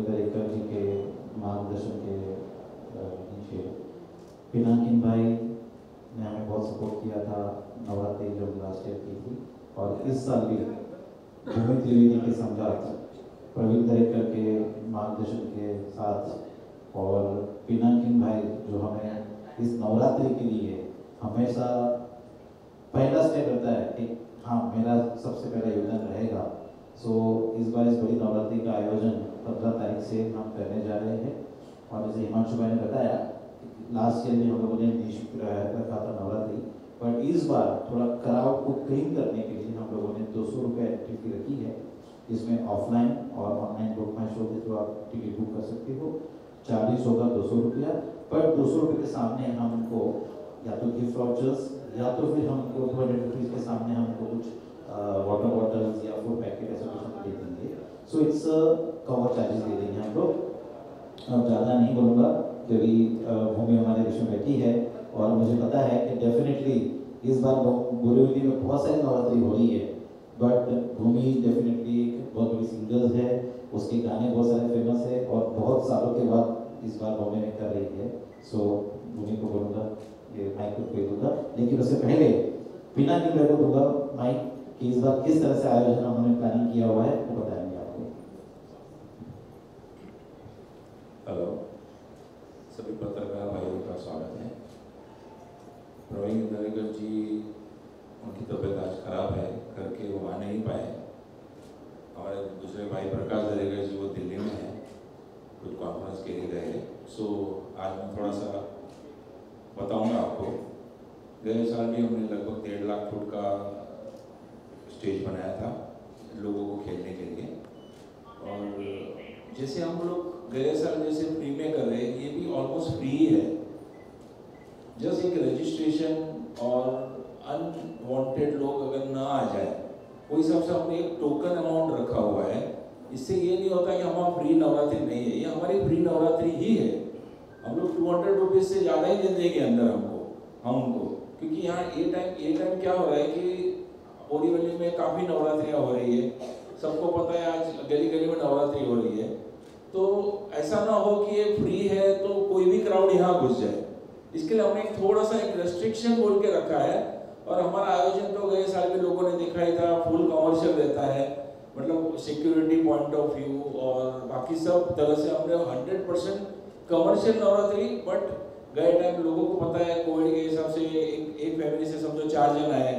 दरेकर जी के मार्गदर्शन के नीचे पिनाकिन भाई ने हमें बहुत सपोर्ट किया था नवरात्रि जो लास्ट ईयर की थी, और इस साल भी भूमि त्रिवेदी के सम्राट प्रवीण दरेकर के मार्गदर्शन के साथ और पिनाकिन भाई जो हमें इस नवरात्रि के लिए हमेशा पहला स्टेप रहता है कि हाँ मेरा सबसे पहला योगदान रहेगा। सो इस बार इस बड़ी नवरात्रि का आयोजन 15 तारीख से हम करने जा रहे हैं, और जैसे हिमांशु भाई ने बताया लास्ट ईयर में हम लोगों ने निश्चित रखा था नवरात्रि, पर इस बार थोड़ा क्राउड को क्लीन करने के लिए हम लोगों ने 200 रुपये एंट्री फी रखी है, जिसमें ऑफलाइन और ऑनलाइन बुक माई शो के थ्रू आप टिकट बुक कर सकते हो। 40 होगा 200 रुपया, पर 200 रुपये के सामने हमको या तो गिफ्ट वाउचर्स या तो फिर हमको 200 रुपीज़ के सामने हमको कुछ वाटर बॉटल्स या फूड पैकेट ऐसा कुछ हम दे देंगे। सो इट्स कवर चार्जेस दे देंगे हम लोग। अब ज़्यादा नहीं बोलूँगा क्योंकि भूमि हमारे बीच में बैठी है, और मुझे पता है कि डेफिनेटली इस बार बोरीवली में बहुत सारी नवरात्रि हो रही है, बट भूमि डेफिनेटली एक बहुत बड़ी सिंगर्स है, उसके गाने बहुत सारे फेमस है और बहुत सालों के बाद इस बार बॉम्बे में कर रही है। सो भूमि को बोलूँगा ये माइक को दे दूँगा, लेकिन उससे पहले पिनाकिन भाई को दूँगा माइक कि इस बार किस तरह से आयोजन हमने प्लानिंग किया हुआ है वो बताएंगे आपको। हेलो, सभी पत्रकार भाइयों का स्वागत है। प्रवीण दरेकर जी उनकी तबीयत आज खराब है करके वो आ नहीं पाए। हमारे दूसरे भाई प्रकाश दरेकर जी वो दिल्ली में हैं, कुछ कॉन्फ्रेंस के लिए गए। सो आज मैं थोड़ा सा बताऊंगा आपको। गए साल भी हमने लगभग 1.5 लाख फुट का स्टेज बनाया था लोगों को खेलने के लिए, और जैसे हम लोग गए साल जैसे फ्री में कर रहे हैं, ये भी ऑलमोस्ट फ्री है। जस्ट एक रजिस्ट्रेशन और अनवांटेड लोग अगर ना आ जाए, कोई हिसाब से हमने एक टोकन अमाउंट रखा हुआ है। इससे ये नहीं होता कि हमारा फ्री नवरात्रि नहीं है, ये हमारी फ्री नवरात्रि ही है। हम लोग 200 रुपीज़ से ज़्यादा ही दे देंगे अंदर हम उनको, क्योंकि यहाँ ये टाइम क्या हो रहा है कि बोरीवली में काफ़ी नवरात्रियाँ हो रही है, सबको पता है आज गली गली में नवरात्रि हो रही है। तो ऐसा ना हो कि ये फ्री है तो कोई भी क्राउड यहाँ घुस जाए, इसके लिए हमने थोड़ा सा एक रेस्ट्रिक्शन बोल के रखा है। और हमारा आयोजन तो गए साल में लोगों ने देखा ही था, फुल कमर्शियल रहता है, मतलब सिक्योरिटी पॉइंट ऑफ व्यू और बाकी सब तरह से हमने 100% कमर्शियल नवरात्रि। बट गए टाइम लोगों को पता है कोविड के हिसाब से एक फैमिली से समझो 4 जन है,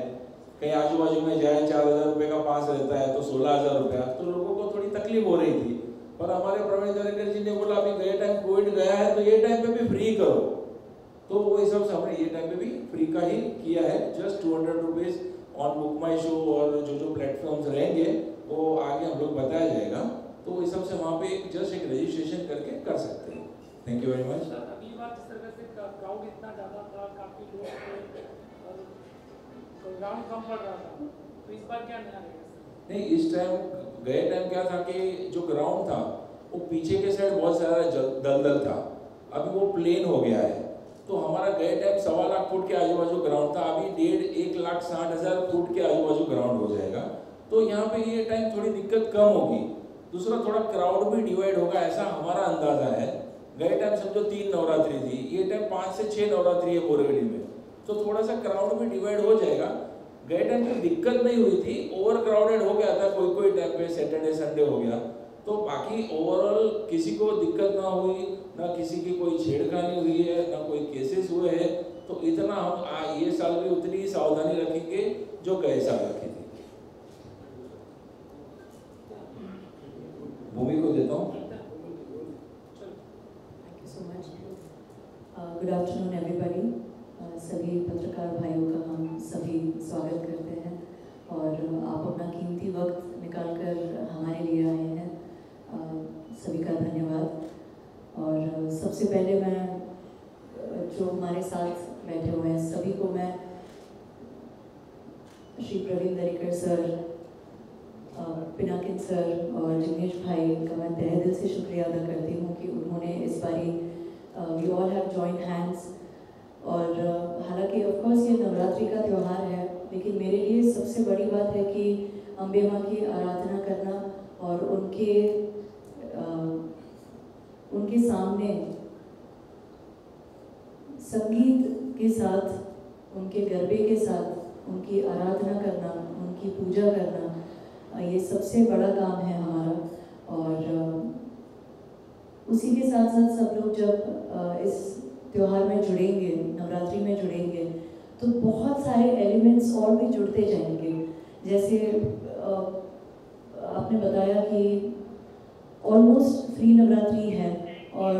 कहीं आजू बाजू में जाए 4000 रुपये का पास रहता है तो 16000 रुपया, तो लोगों को थोड़ी तकलीफ हो रही थी। पर हमारे प्रवीण दरेकर जी ने बोला अभी गए टाइम कोविड गया है तो ये टाइम पे भी फ्री करो, तो वो हिसाब से हमने ये टाइम पे भी फ्री का ही किया है। Just 200 rupees on book my show, और जो प्लेटफॉर्म्स रहेंगे वो आगे हम लोग बताया जाएगा, तो इस हिसाब से वहाँ पे जस्ट एक रजिस्ट्रेशन करके कर सकते हैं। Thank you very much. अगली बार जिस तरह से क्राउड इतना ज़्यादा था, काफ़ी लोग थे, ग्राउंड कम पड़ रहा था, तो इस बार क्या नया रहेगा? नहीं, इस टाइम गए टाइम क्या था कि जो ग्राउंड था वो पीछे के साइड बहुत सारा दलदल था, अभी वो प्लेन हो गया है। तो हमारा गए टाइम 1.25 लाख फुट के आजू बाजू ग्राउंड था, अभी 1,60,000 फुट के आजू बाजू ग्राउंड हो जाएगा। तो यहाँ पे ये टाइम थोड़ी दिक्कत कम होगी। दूसरा थोड़ा क्राउड भी डिवाइड होगा, ऐसा हमारा अंदाजा है। गए टाइम समझो 3 नवरात्रि थी, ये टाइम 5 से 6 नवरात्रि है बोरीवली में, तो थोड़ा सा क्राउड भी डिवाइड हो जाएगा। गए टाइम कोई दिक्कत नहीं हुई थी, ओवर क्राउडेड हो गया था कोई टाइम पे, सैटरडे संडे हो गया, तो बाकी ओवरऑल किसी को दिक्कत ना हुई, ना किसी की कोई छेड़खानी हुई है, ना कोई केसेस हुए हैं। तो इतना हम ये साल भी उतनी सावधानी रखेंगे जो गए साल रखी थी। भूमि को देता हूँ। Good afternoon everybody. सभी पत्रकार भाइयों का हम सभी स्वागत करते हैं, और आप अपना कीमती वक्त निकाल कर हमारे लिए आए हैं, सभी का धन्यवाद। और सबसे पहले मैं जो हमारे साथ बैठे हुए हैं सभी को मैं श्री प्रवीण दरेकर सर, पिनाकिन सर और जिग्नेश भाई का मैं तहे दिल से शुक्रिया अदा करती हूँ कि उन्होंने इस बारी we all have joint hands. और हालांकि ऑफ कोर्स ये नवरात्रि का त्यौहार है, लेकिन मेरे लिए सबसे बड़ी बात है कि अम्बे माँ की आराधना करना और उनके उनके सामने संगीत के साथ, उनके गरबे के साथ उनकी आराधना करना, उनकी पूजा करना, ये सबसे बड़ा काम है हमारा। और उसी के साथ साथ सब लोग जब इस त्योहार में जुड़ेंगे, नवरात्रि में जुड़ेंगे, तो बहुत सारे एलिमेंट्स और भी जुड़ते जाएंगे। जैसे आपने बताया कि ऑलमोस्ट फ्री नवरात्रि है और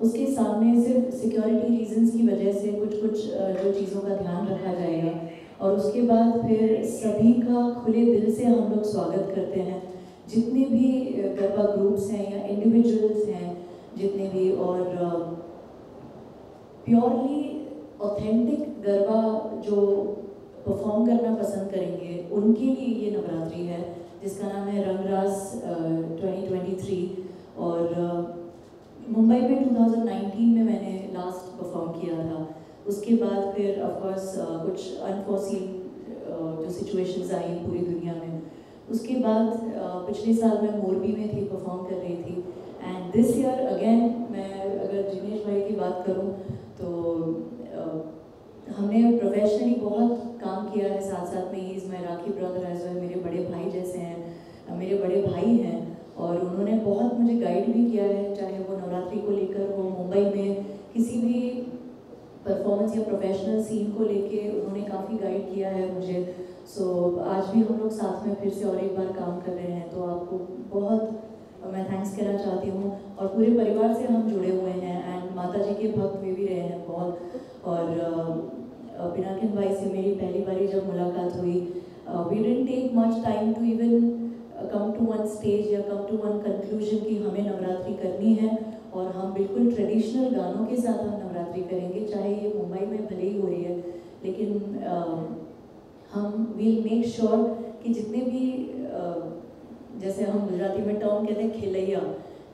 उसके सामने सिर्फ सिक्योरिटी रीजंस की वजह से कुछ जो चीज़ों का ध्यान रखा जाएगा, और उसके बाद फिर सभी का खुले दिल से हम लोग स्वागत करते हैं। जितने भी गरबा ग्रुप्स हैं या इंडिविजुअल्स हैं जितने भी, और प्योरली ऑथेंटिक गरबा जो परफॉर्म करना पसंद करेंगे उनके लिए ये नवरात्रि है, जिसका नाम है रंगरास 2023। और मुंबई में 2019 में मैंने लास्ट परफॉर्म किया था। उसके बाद फिर ऑफकोर्स कुछ अनफोर्सीन जो सिचुएशंस आई पूरी दुनिया में, उसके बाद पिछले साल मैं मोरबी में थी, परफॉर्म कर रही थी। एंड दिस ईयर अगेन, मैं अगर जिनेश भाई की बात करूं तो हमने प्रोफेशनली बहुत काम किया है, साथ साथ में ही is my Rakhi brother as well, मेरे बड़े भाई जैसे हैं, मेरे बड़े भाई हैं, और उन्होंने बहुत मुझे गाइड भी किया है, चाहे वो नवरात्रि को लेकर हो, मुंबई में किसी भी परफॉर्मेंस या प्रोफेशनल सीन को लेके उन्होंने काफ़ी गाइड किया है मुझे। सो आज भी हम लोग साथ में फिर से और एक बार काम कर रहे हैं, तो आपको बहुत मैं थैंक्स कहना चाहती हूँ। और पूरे परिवार से हम जुड़े हुए हैं एंड माता जी के भक्त में भी रहे हैं बहुत। और पिनाकिन भाई से मेरी पहली बारी जब मुलाकात हुई, we didn't take much time to even come to one stage या कम टू वन कंक्लूजन कि हमें नवरात्रि करनी है, और हम बिल्कुल ट्रेडिशनल गानों के साथ हम नवरात्रि करेंगे, चाहे ये मुंबई में भले ही हो रही है, लेकिन हम विल मेक श्योर कि जितने भी जैसे हम गुजराती में टर्म कहते हैं खिलैया,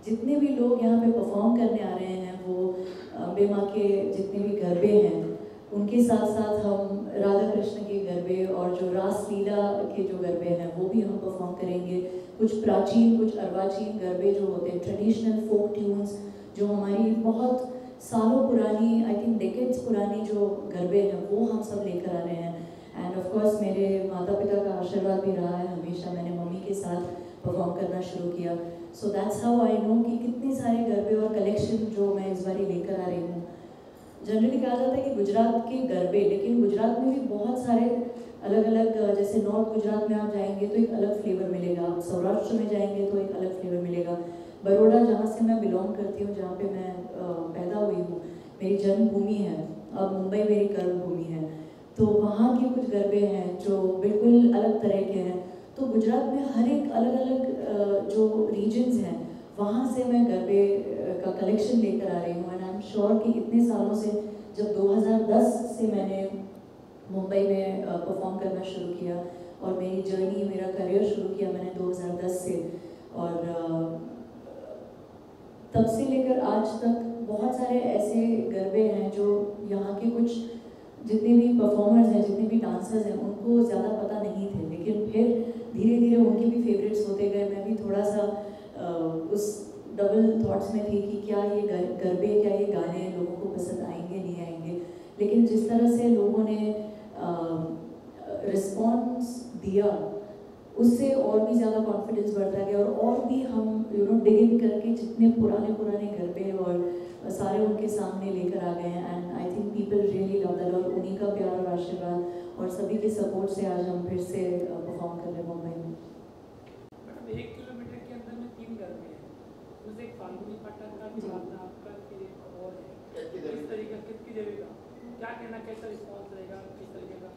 जितने भी लोग यहाँ पे परफॉर्म करने आ रहे हैं, वो अम्बे माँ के जितने भी गरबे हैं उनके साथ साथ हम राधा कृष्ण के गरबे और जो रास लीला के जो गरबे हैं वो भी हम परफॉर्म करेंगे। कुछ प्राचीन, कुछ अर्वाचीन गरबे जो होते हैं, ट्रेडिशनल फोक ट्यून्स जो हमारी बहुत सालों पुरानी, आई थिंक डेकेड्स पुरानी जो गरबे हैं, वो हम सब लेकर आ रहे हैं। एंड ऑफ कोर्स मेरे माता पिता का आशीर्वाद भी रहा है हमेशा, मैंने मम्मी के साथ परफॉर्म करना शुरू किया। So that's how I know कि कितने सारे गरबे और कलेक्शन जो मैं इस बार लेकर आ रही हूँ। जनरली कहा जाता है कि गुजरात के गरबे, लेकिन गुजरात में भी बहुत सारे अलग अलग, जैसे नॉर्थ गुजरात में आप जाएंगे तो एक अलग फ्लेवर मिलेगा, आप सौराष्ट्र में जाएंगे तो एक अलग फ्लेवर मिलेगा। बड़ौदा जहाँ से मैं बिलोंग करती हूँ, जहाँ पे मैं पैदा हुई हूँ, मेरी जन्मभूमि है, अब मुंबई मेरी कर्मभूमि है, तो वहाँ के कुछ गरबे हैं जो बिल्कुल अलग तरह के हैं। तो गुजरात में हर एक अलग अलग जो रीजन्स हैं, वहाँ से मैं गरबे का कलेक्शन लेकर आ रही हूँ। एंड आई एम श्योर कि इतने सालों से, जब 2010 से मैंने मुंबई में परफॉर्म करना शुरू किया और मेरी जर्नी, मेरा करियर शुरू किया मैंने 2010 से, और तब से लेकर आज तक बहुत सारे ऐसे गरबे हैं जो यहाँ के कुछ जितने भी परफॉर्मर्स हैं, जितने भी डांसर्स हैं, उनको ज़्यादा पता नहीं थे, लेकिन फिर धीरे धीरे उनके भी फेवरेट्स होते गए। मैं भी थोड़ा सा उस डबल थॉट्स में थी कि क्या ये गरबे, क्या ये गाने लोगों को पसंद आएंगे नहीं आएंगे, लेकिन जिस तरह से लोगों ने रिस्पॉन्स दिया उससे और भी ज़्यादा कॉन्फिडेंस बढ़ता गया, और भी हम डिग इन करके जितने पुराने गरबे और सारे उनके सामने लेकर आ गए हैं। And I think people really love that, और उन्हीं का प्यार और आशीर्वाद और सभी के सपोर्ट से आज हम फिर से परफॉर्म कर रहे हैं मुंबई में। मैडम 1 किलोमीटर के अंदर में 3 गरबे हैं, उसमें एक फाल्गुनी पाठक का भी आपका, आपका फिर एक और है, किस तरीके कितनी देवी का क्या कहना, कैसा रिस्पॉन्स रहेगा, किस तरीके का?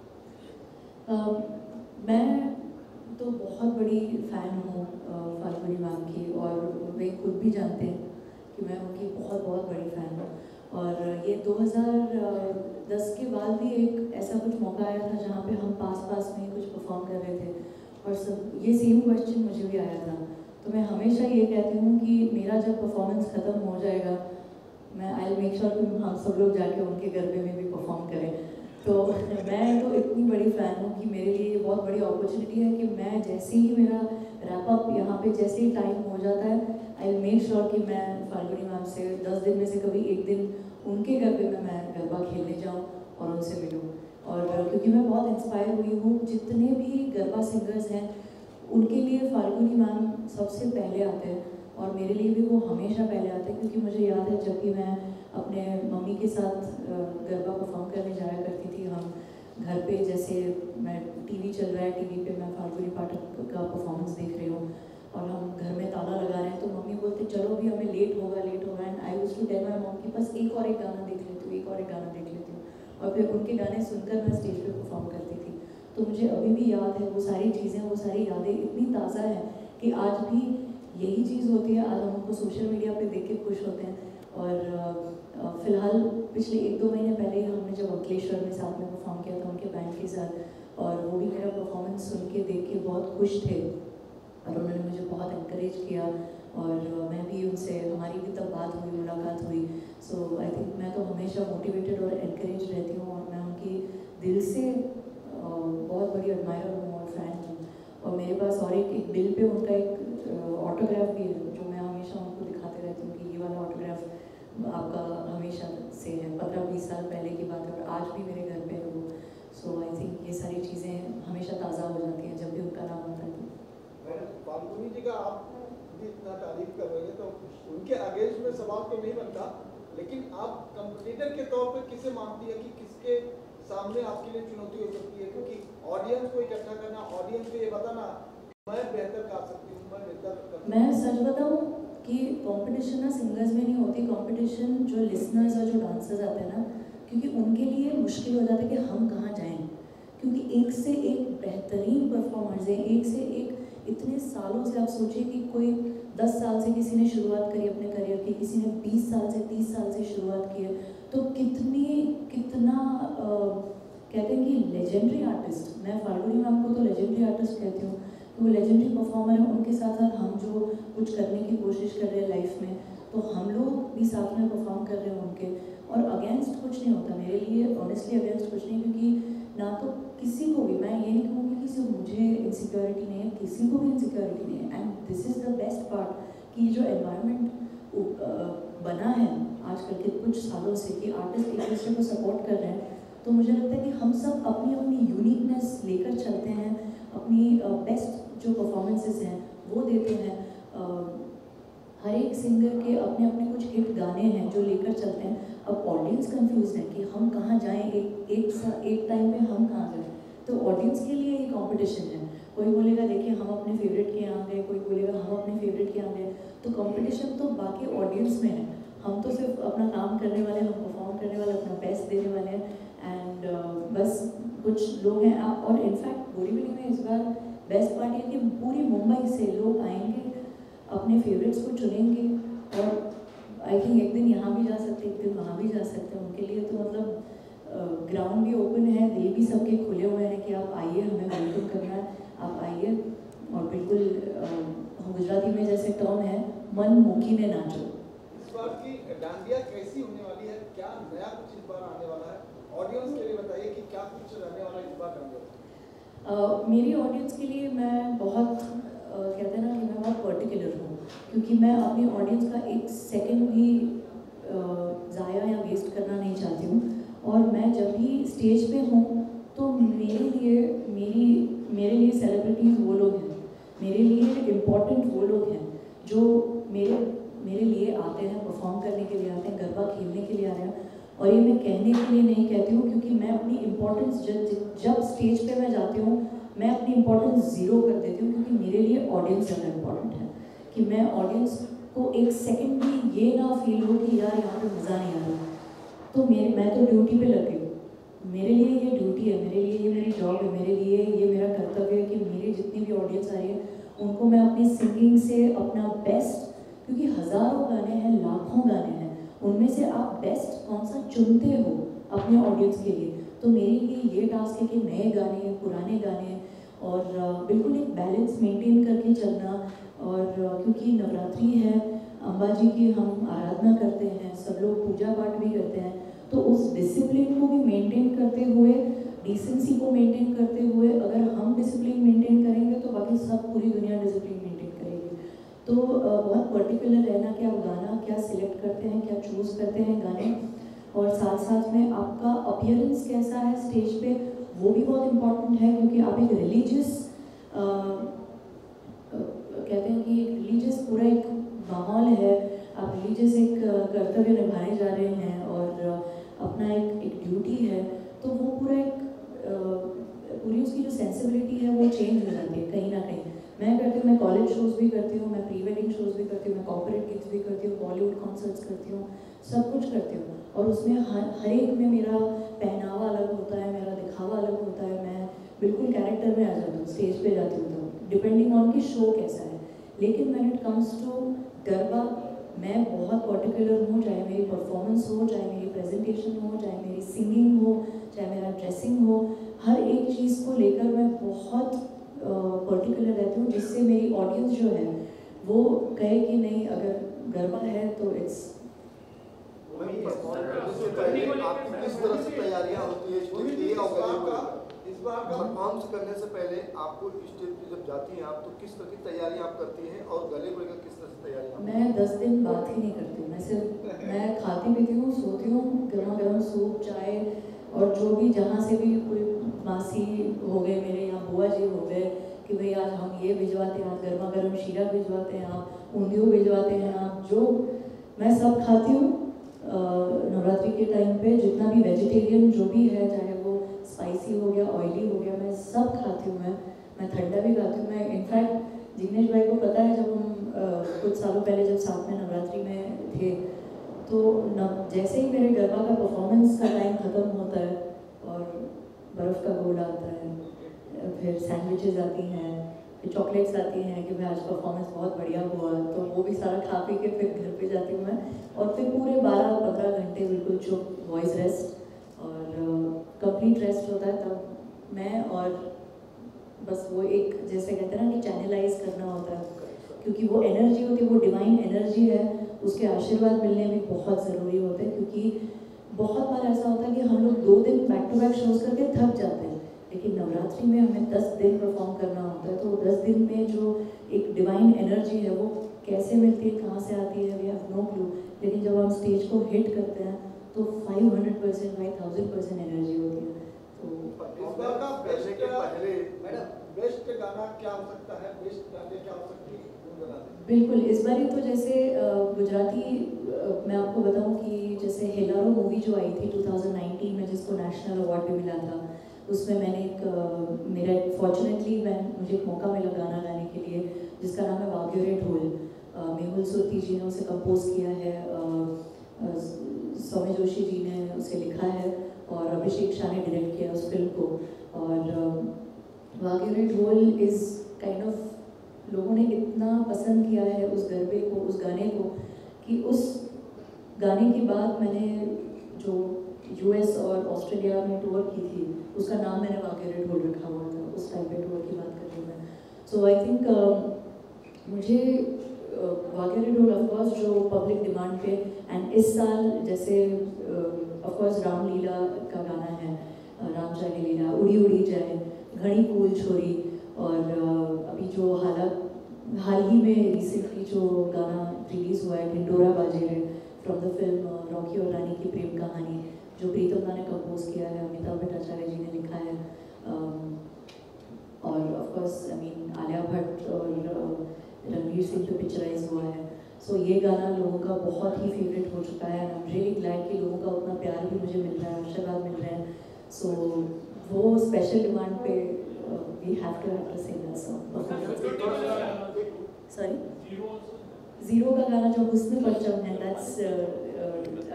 मैं तो बहुत बड़ी फ़ैन हूँ फाल्गुनी मैम की, और वे खुद भी जानते हैं कि मैं उनकी बहुत बड़ी फ़ैन हूँ। और ये 2010 के बाद भी एक ऐसा कुछ मौका आया था जहाँ पे हम पास में कुछ परफॉर्म कर रहे थे, और सब ये सेम क्वेश्चन मुझे भी आया था। तो मैं हमेशा ये कहती हूँ कि मेरा जब परफॉर्मेंस ख़त्म हो जाएगा, मैं आई मेक श्योर कि हम सब लोग जाके उनके गरबे में भी परफॉर्म करें। तो मैं तो इतनी बड़ी फ़ैन हूँ कि मेरे लिए ये बहुत बड़ी अपॉर्चुनिटी है कि मैं जैसे ही मेरा रैप अप यहाँ पे जैसे ही टाइम हो जाता है, आई मेक श्योर कि मैं फाल्गुनी मैम से 10 दिन में से कभी एक दिन उनके घर पे मैं गरबा खेलने जाऊँ और उनसे मिलूँ। और क्योंकि मैं बहुत इंस्पायर हुई हूँ, जितने भी गरबा सिंगर्स हैं उनके लिए फाल्गुनी मैम सबसे पहले आते हैं और मेरे लिए भी वो हमेशा पहले आते हैं, क्योंकि मुझे याद है जब भी मैं अपने मम्मी के साथ गरबा परफॉर्म करने जाया करती थी, हम घर पे जैसे मैं टीवी चल रहा है, टीवी पे मैं फाल्गुनी पाठक का परफॉर्मेंस देख रही हूँ और हम घर में ताला लगा रहे हैं, तो मम्मी बोलते चलो भी हमें लेट होगा and I used to tell my mom कि बस एक और एक गाना देख लेती हूँ, एक और एक गाना देख लेती हूँ, और फिर उनके गाने सुनकर मैं स्टेज पे परफॉर्म करती थी। तो मुझे अभी भी याद है वो सारी चीज़ें, वो सारी यादें इतनी ताज़ा हैं कि आज भी यही चीज़ होती है। आज हम उनको सोशल मीडिया पे देख के खुश होते हैं। और फिलहाल पिछले 1-2 महीने पहले ही हमने जब अंकलेश्वर में साथ में परफॉर्म किया था उनके बैंड के साथ, और वो भी मेरा परफॉर्मेंस सुन के देख के बहुत खुश थे और उन्होंने मुझे बहुत इनकरेज किया और मैं भी उनसे, हमारी भी तब बात हुई, मुलाकात हुई। सो आई थिंक मैं तो हमेशा मोटिवेटेड और इनकरेज रहती हूँ और मैं उनकी दिल से बहुत बड़ी एडमायर हूँ और फैन हूँ। और मेरे पास और एक बिल पे उनका एक ऑटोग्राफ भी है जो मैं हमेशा उनको दिखाते रहती हूँ कि ये वाला ऑटोग्राफ आपका हमेशा से है। 15-20 साल पहले की बात है और आज भी मेरे घर पे है वो। सो आई थिंक ये सारी चीज़ें हमेशा ताज़ा हो जाती हैं जब भी उनका नाम आता है। फाल्गुनी जी का आप भी इतना तारीफ कर रहे हैं तो उनके अगेंस्ट में सवाल तो नहीं बनता, लेकिन आप कंपटीटर के तौर पर किसे मानती है कि किसके सामने आपके लिए चुनौती हो सकती है? क्योंकि ऑडियंस को इकट्ठा करना, ऑडियंस को ये बताना मैं बेहतर कर सकती हूँ, मैं बेहतर। मैं सच बताऊँ कि कंपटीशन ना सिंगर्स में नहीं होती, कंपटीशन जो लिसनर्स और जो डांसर्स आते हैं ना, क्योंकि उनके लिए मुश्किल हो जाता है कि हम कहाँ जाएं, क्योंकि एक से एक बेहतरीन परफॉर्मर्स हैं, एक से एक इतने सालों से। आप सोचिए कि कोई 10 साल से किसी ने शुरुआत करी अपने करियर की, किसी ने 20 साल से 30 साल से शुरुआत की है, तो कितना कहते हैं कि लेजेंडरी आर्टिस्ट। मैं फाल्गुनी मैम को तो लेजेंडरी आर्टिस्ट कहती हूँ, वो लेजेंडरी परफॉर्मर है। उनके साथ साथ हम जो कुछ करने की कोशिश कर रहे हैं लाइफ में, तो हम लोग भी साथ में परफॉर्म कर रहे हैं उनके, और अगेंस्ट कुछ नहीं होता मेरे लिए, ऑनेस्टली अगेंस्ट कुछ नहीं, क्योंकि ना तो किसी को भी, मैं ये नहीं कहूँगी कि सिर्फ मुझे इनसिक्योरिटी नहीं है, किसी को भी इनसिक्योरिटी नहीं है। And this is the best part कि जो एनवायरनमेंट बना है आजकल के कुछ सालों से कि आर्टिस्ट एक दूसरे को सपोर्ट कर रहे हैं, तो मुझे लगता है कि हम सब अपनी अपनी यूनिकनेस लेकर चलते हैं, अपनी बेस्ट जो परफॉर्मेंसेस हैं वो देते हैं। हर एक सिंगर के अपने अपने कुछ हिट गाने हैं जो लेकर चलते हैं। अब ऑडियंस कंफ्यूज है कि हम कहाँ जाएं, एक टाइम पे हम कहाँ जाएं, तो ऑडियंस के लिए ये कंपटीशन है। कोई बोलेगा देखिए हम अपने फेवरेट के यहाँ गए, कोई बोलेगा हम अपने फेवरेट के यहाँ गए, तो कंपटीशन तो बाकी ऑडियंस में है। हम तो सिर्फ अपना काम करने वाले, हम परफॉर्म करने वाले, अपना बेस्ट देने वाले हैं। एंड बस कुछ लोग हैं आप, और इनफैक्ट बोरीवली में इस बार बेस्ट पार्ट है कि पूरी मुंबई से लोग आएंगे, अपने फेवरेट्स को चुनेंगे, और आई थिंक एक दिन यहाँ भी जा सकते हैं, एक दिन वहाँ भी जा सकते हैं। उनके लिए तो मतलब ग्राउंड भी ओपन है, दिल भी सबके खुले हुए हैं कि आप आइए, हमें वेलकम करना है, आप आइए। और बिल्कुल गुजराती में जैसे टर्म है, मन मुखी ने नाचो। इस बार की डांडिया कैसी होने वाली है, क्या नया कुछ इस बार आने वाला है? ऑडियंस के लिए बताइए कि क्या कुछ रहने वाला है इस बार डांडिया? मेरी ऑडियंस के लिए मैं बहुत कहते हैं ना कि मैं बहुत पर्टिकुलर हूँ, क्योंकि मैं अपनी ऑडियंस का एक सेकंड भी ज़ाया या वेस्ट करना नहीं चाहती हूँ। और मैं जब भी स्टेज पे हूँ तो मेरे लिए सेलिब्रिटीज़ वो लोग हैं, मेरे लिए इम्पोर्टेंट वो लोग हैं जो मेरे लिए आते हैं, परफॉर्म करने के लिए आते हैं, गरबा खेलने के लिए आ रहे हैं। और ये मैं कहने के लिए नहीं कहती हूँ, क्योंकि मैं अपनी इम्पोर्टेंस जब स्टेज पे मैं जाती हूँ मैं अपनी इम्पोर्टेंस ज़ीरो कर देती हूँ, क्योंकि मेरे लिए ऑडियंस ज़्यादा इम्पोर्टेंट है। कि मैं ऑडियंस को एक सेकंड भी ये ना फील हो कि यार यहाँ पे मज़ा नहीं आ रहा, तो मैं तो ड्यूटी पे लग गई हूँ। मेरे लिए ये ड्यूटी है, मेरे लिए ये मेरी जॉब है, मेरे लिए ये मेरा कर्तव्य है कि मेरी जितनी भी ऑडियंस आ रही है उनको मैं अपनी सिंगिंग से अपना बेस्ट, क्योंकि हज़ारों गाने हैं, लाखों गाने हैं, उनमें से आप बेस्ट कौन सा चुनते हो अपने ऑडियंस के लिए। तो मेरे लिए ये टास्क है कि नए गाने, पुराने गाने, और बिल्कुल एक बैलेंस मेंटेन करके चलना। और क्योंकि नवरात्रि है, अम्बा जी की हम आराधना करते हैं, सब लोग पूजा पाठ भी करते हैं, तो उस डिसिप्लिन को भी मेंटेन करते हुए, डिसेंसी को मेंटेन करते हुए, अगर हम डिसिप्लिन मेंटेन करेंगे तो बाकी सब पूरी दुनिया डिसिप्लिन मेंटेन करेगी। तो बहुत पर्टिकुलर रहना कि आप गाना क्या सिलेक्ट करते हैं, क्या चूज़ करते हैं गाने, और साथ साथ में आपका अपीयरेंस कैसा है स्टेज पे, वो भी बहुत इम्पॉर्टेंट है। क्योंकि आप एक रिलीजियस कहते हैं कि एक रिलीजियस पूरा एक माहौल है, आप रिलीजियस एक कर्तव्य निभाने जा रहे हैं और अपना एक ड्यूटी है, तो वो पूरा एक पूरी उसकी जो सेंसिबिलिटी है वो चेंज हो जाती है कहीं ना कहीं। मैं करती हूँ, मैं कॉलेज शोज़ भी करती हूँ, मैं प्री वेडिंग शोज़ भी करती हूँ, मैं कॉर्पोरेट गिग्स भी करती हूँ, बॉलीवुड कॉन्सर्ट्स करती हूँ, सब कुछ करती हूँ। और उसमें हर एक में मेरा पहनावा अलग होता है, मेरा दिखावा अलग होता है, मैं बिल्कुल कैरेक्टर में आ जाती हूँ, स्टेज पे जाती हूँ तो डिपेंडिंग ऑन कि शो कैसा है। लेकिन when it comes to Garba, मैं बहुत पर्टिकुलर हूँ, चाहे मेरी परफॉर्मेंस हो, चाहे मेरी प्रेजेंटेशन हो, चाहे मेरी सिंगिंग हो, चाहे मेरा ड्रेसिंग हो, हर एक चीज़ को लेकर मैं बहुत पर्टिकुलर रहती हूँ, जिससे मेरी ऑडियंस जो है वो कहे कि नहीं, अगर गरबा है तो इट्स। इससे पहले आपकी किस तरह से तैयारियां होती है स्टेज की और गले को? इस बार का परफॉर्मेंस करने से पहले आपको स्टेज पे जब जाती हैं आप, तो किस तरह की तैयारियां आप करती हैं और गले को लेकर किस तरह से तैयारियां? मैं 10 दिन बात ही नहीं करती हूँ, मैं खाती पीती हूँ, सोती हूँ, गर्मा गर्म सूप, चाय, और जो भी जहाँ से भी कोई मासी हो गए मेरे, यहाँ बुआ जी हो गए कि भाई आज हम ये भिजवाते हैं, आज गर्मा गर्म शीरा भिजवाते हैं, आप ऊंधियो भिजवाते हैं, आप जो, मैं सब खाती हूँ। नवरात्रि के टाइम पे जितना भी वेजिटेरियन जो भी है, चाहे वो स्पाइसी हो गया, ऑयली हो गया, मैं सब खाती हूँ। मैं ठंडा भी खाती हूँ। मैं इनफैक्ट जिग्नेश भाई को पता है, जब हम कुछ सालों पहले जब साथ में नवरात्रि में थे, तो जैसे ही मेरे गरबा का परफॉर्मेंस का टाइम ख़त्म होता है और बर्फ़ का गोला आता है, फिर सैंडविचेस आती हैं, फिर चॉकलेट्स आती हैं कि भाई आज परफॉर्मेंस बहुत बढ़िया हुआ, तो वो भी सारा खा पी के फिर घर पे जाती हूँ मैं, और फिर पूरे 12-15 घंटे बिल्कुल चुप, वॉइस रेस्ट और कंप्लीट रेस्ट होता है तब मैं, और बस वो एक जैसे कहते हैं ना कि चैनलाइज करना होता है, क्योंकि वो एनर्जी होती है, वो डिवाइन एनर्जी है, उसके आशीर्वाद मिलने भी बहुत ज़रूरी होते हैं। क्योंकि बहुत बार ऐसा होता है कि हम लोग 2 दिन बैक टू बैक शोज़ करके थक जाते हैं, लेकिन नवरात्रि में हमें 10 दिन परफॉर्म करना होता है, तो 10 दिन में जो एक डिवाइन एनर्जी है वो कैसे मिलती है, कहाँ से आती है, वी हैव नो क्लू। लेकिन जब हम स्टेज को हिट करते हैं तो 500%, 5000% एनर्जी होती है। तो इस बार का बेस्ट पहले मैडम बेस्ट गाना क्या हो सकता है, बेस्ट गाने क्या हो सकती है? बिल्कुल, इस बार तो जैसे गुजराती, मैं आपको बताऊं कि जैसे हेलारो मूवी जो आई थी 2019 में, जिसको नेशनल अवार्ड भी मिला था, उसमें मैंने मेरा फॉर्चुनेटली मुझे एक मौका मिला गाना गाने के लिए, जिसका नाम है वाग्यो रे ढोल। मेहुल सुरती जी ने उसे कंपोज किया है, सौम्य जोशी जी ने उसे लिखा है और अभिषेक शाह ने डायरेक्ट किया उस फिल्म को। और वाग्यो रे ढोल इज़ काइंड ऑफ, लोगों ने इतना पसंद किया है उस गरबे को, उस गाने को, कि उस गाने के बाद मैंने जो यूएस और ऑस्ट्रेलिया में टूर की थी, उसका नाम मैंने वाग्यो रे ढोल रखा हुआ था। उस टाइम पे टूर की बात कर रही हूँ मैं। सो आई थिंक मुझे वाग्यो रे ढोल ऑफकोर्स जो पब्लिक डिमांड पे, एंड इस साल जैसे ऑफकोर्स रामलीला का गाना है, राम जाने लीला, उड़ी उड़ी जाए, घड़ी फूल छोरी, और अभी जो हाल ही में रिसेंटली जो गाना रिलीज़ हुआ है ढिंडोरा बाजे रे, फ्रॉम द फिल्म रॉकी और रानी की प्रेम कहानी, जो प्रीतम दा ने कंपोज किया है, अमिताभ भट्टाचार्य जी ने लिखा है, और of course I mean Alia Bhatt और रणवीर सिंह पे पिक्चराइज हुआ है। सो ये गाना लोगों का बहुत ही फेवरेट हो चुका है। आई एम रियली ग्लैड कि लोगों का उतना प्यार भी मुझे मिल रहा है, आशीर्वाद मिल रहा है। सो वो स्पेशल डिमांड पे we have to sing that song. Sorry? Zero का गाना जो हुस्न परचम है, that's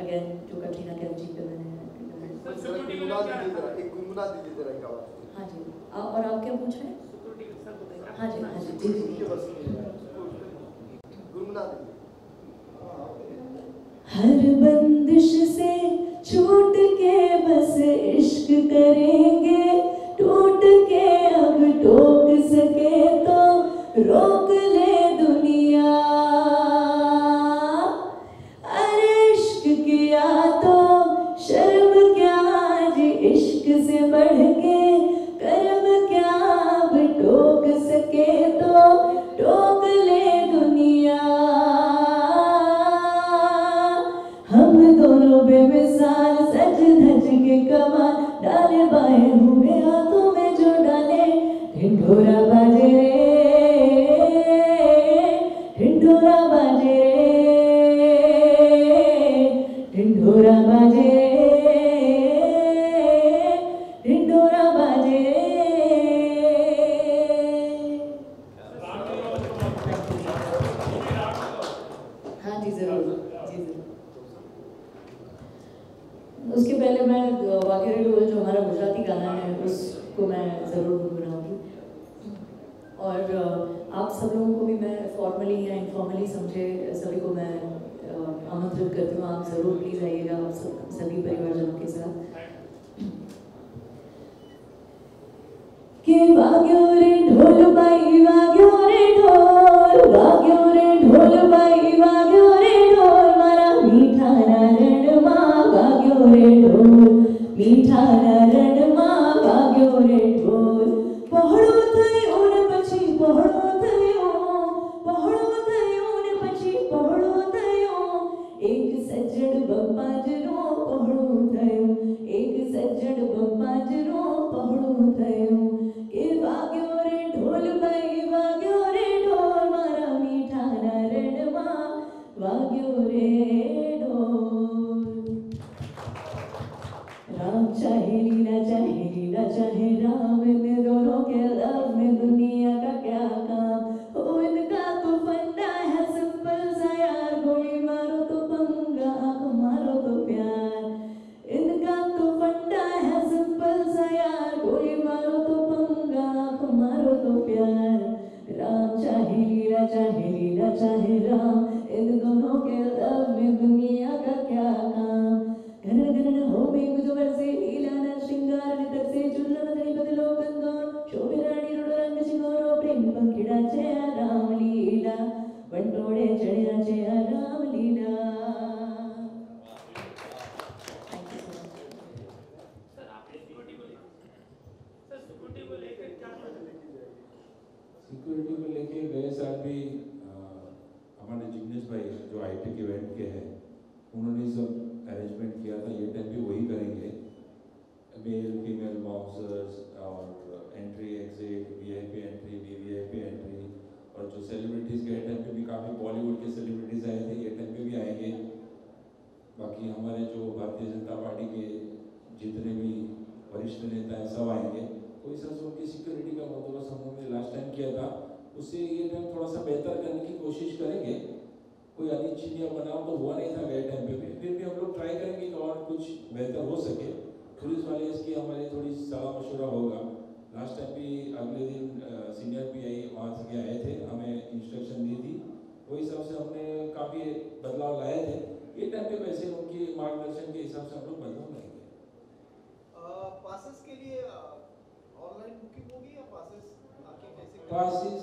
again जो कटरीना कैफ जी पे मैंने गुनगुना दीजिए जरा एक आवाज। हाँ जी, और आप क्या पूछ रहे हैं? हाँ जी जी गुनगुना दीजिए। हर बंदिश से छूट के बस इश्क करेंगे, टूट के अब टोक सके तो रोक ले दुनिया, अरे इश्क किया तो बढ़ के कर्म क्या अब टोक सके तो टोक ले दुनिया। हम दोनों बेमिसाल सज धज के कमाल डाले बाएं हुए हाथों में जो डाले ढिंढोरा बाजे रे, ढिंढोरा बाजे रे, ढिंढोरा बाजे रे, ढिंढोरा बाजे रे। हाँ जी जरूर, जी जरूर। उसके पहले मैं वाकेरे ढोल जो हमारा गुजराती गाना है उसको मैं ज़रूर गुनगुनाऊंगी। और आप सब लोगों को भी मैं फॉर्मली या इनफॉर्मली समझे सभी को मैं आमंत्रित करती हूँ, आप ज़रूर प्लीज़ आइएगा आप सब सभी परिवारजनों के साथ। के वाग्यो रे ढोल बाई वाग्यो रे ढोल, वाग्यो रे ढोल बाई वाग्यो रे ढोल, मारा मीठा नारण माँ वाग्यो रे ढोल, मीठा नारण माँ वाग्यो रे ढोल। पहड़ो थयो ने पछी पहड़ो थयो, पहड़ो थयो ने पछी पहड़ो थयो, एक सज्जन बप्पा जनो पहड़ो थयो, एक सज्जन बप्पा जनो पहड़ो थयो। के वाग्यो रे ढोल बाई वाग्यो रे ढोल, मारा मीठा नारण माँ वाग्यो रे ढोल। राम चाहे लीला चाहे राम, इन दोनों के लव में दुनिया का क्या काम। ओ इनका तो फंडा है सिंपल सा यार, गोली मारो तो पंगा आँख मारो तो प्यार। इनका तो फंडा है सिंपल सा यार, गोली मारो तो पंगा आँख मारो तो प्यार। राम चाहे लीला चाहे राम, इन दोनों के लव में दुनिया का क्या काम। घनन घनन हो मेघ जो बरसे लीला न श्रृंगार ने तरसे, चुल्लन धनी बदलो गंगोर शोभे रानी रुड रंग सिंगोरो, प्रेम पंखिड़ा छया राम लीला, बंटोड़े चढ़िया छया राम लीला। सर आपने सिक्योरिटी को सर सिक्योरिटी को लेकर क्या सिक्योरिटी को लेके गए साल भी हमारे जिग्नेश भाई जो हाईटेक इवेंट के हैं उन्होंने सब अरेंजमेंट किया था। ये टाइम भी वही करेंगे, मेल फीमेल बाउंसर्स और entry exit, VIP entry, VVIP entry, और जो सेलिब्रिटीज़ के टाइम पे भी काफ़ी बॉलीवुड के सेलिब्रिटीज़ आए थे, ये टाइम पे भी आएंगे। बाकी हमारे जो भारतीय जनता पार्टी के जितने भी वरिष्ठ नेता हैं सब आएंगे। तो इस तरह से उनकी सिक्योरिटी का बंदोबस्त हम लोगों ने लास्ट टाइम किया था, उससे ये टाइम थोड़ा सा बेहतर करने की कोशिश करेंगे। कोई अनिच्छनीय बनाव तो हुआ नहीं था गए टाइम पे भी, फिर भी हम लोग ट्राई करेंगे कि और कुछ बेहतर हो सके। पुलिस वाले इसकी हमारी थोड़ी सलाह मशवरा होगा। लास्ट टाइम भी अगले दिन सीनियर पीआई वहाँ से आए थे, हमें इंस्ट्रक्शन दी थी, वही हिसाब से हमने काफ़ी बदलाव लाए थे। ये टाइम पे वैसे उनकी मार्गदर्शन के हिसाब से हम लोग बदलाव लाएंगे। पासेस के लिए ऑनलाइन बुकिंग होगी या पासेस आपके कैसे? पासेस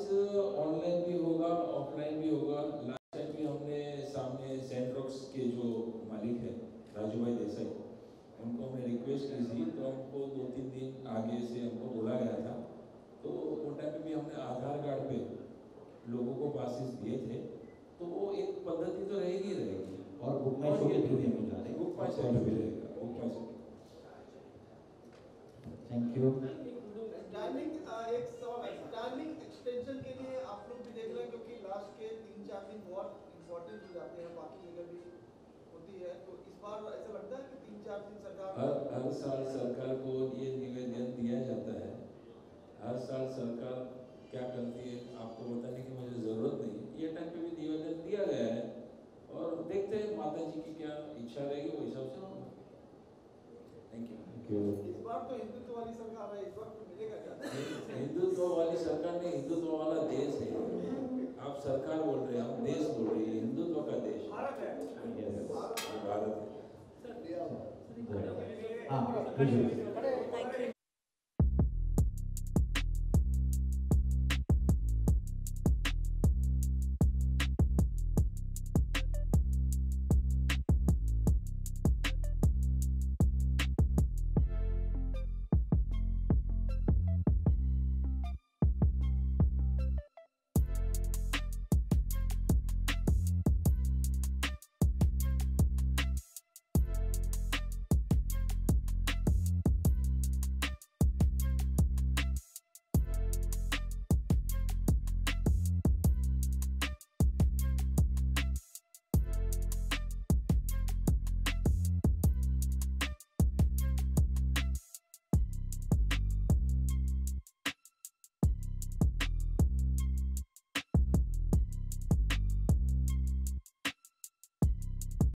ऑनलाइन भी होगा, ऑफलाइन भी होगा। लास्ट टाइम भी हमने सामने सेंट रॉक्स के जो मालिक है राजू भाई देसाई, उनको हमने रिक्वेस्ट की थी, तो हमको 2-3 दिन आगे से हमको बोला गया था। तो उस टाइम पे भी हमने आधार कार्ड पे लोगों को पासेस दिए थे, तो वो एक पद्धति तो रहेगी। और बुक माई शो भी मिल जाते हैं, बुक माई शो भी रहेगा, book my show. Thank you. Timing एक सवाल, टाइमिंग एक्सटेंशन के लिए आप लोग भी देख रहे हैं, क्योंकि लास्ट के 3-4 दिन बहुत इंपॉर्टेंट हो जाते हैं, बाकी जगह भी होती है। तो इस बार ऐसा लगता है कि 3-4 दिन सरकार हर साल सरकार को ये निवेदन दिया जाता है। हर साल सरकार क्या करती है आपको बताने की मुझे ज़रूरत नहीं, ये टाइम पे भी निवेदन दिया गया है और देखते हैं माता जी की क्या इच्छा रहेगी, वो हिसाब से होगा। Thank you. इस बार तो हिंदुत्व वाली सरकार है, इस बार तो मिलेगा क्या? हिंदुत्व वाली सरकार नहीं, हिंदुत्व वाला देश है। आप सरकार बोल रहे हैं, हम देश बोल रहे हैं, हिंदुत्व का देश भारत है, भारत है। हाँ,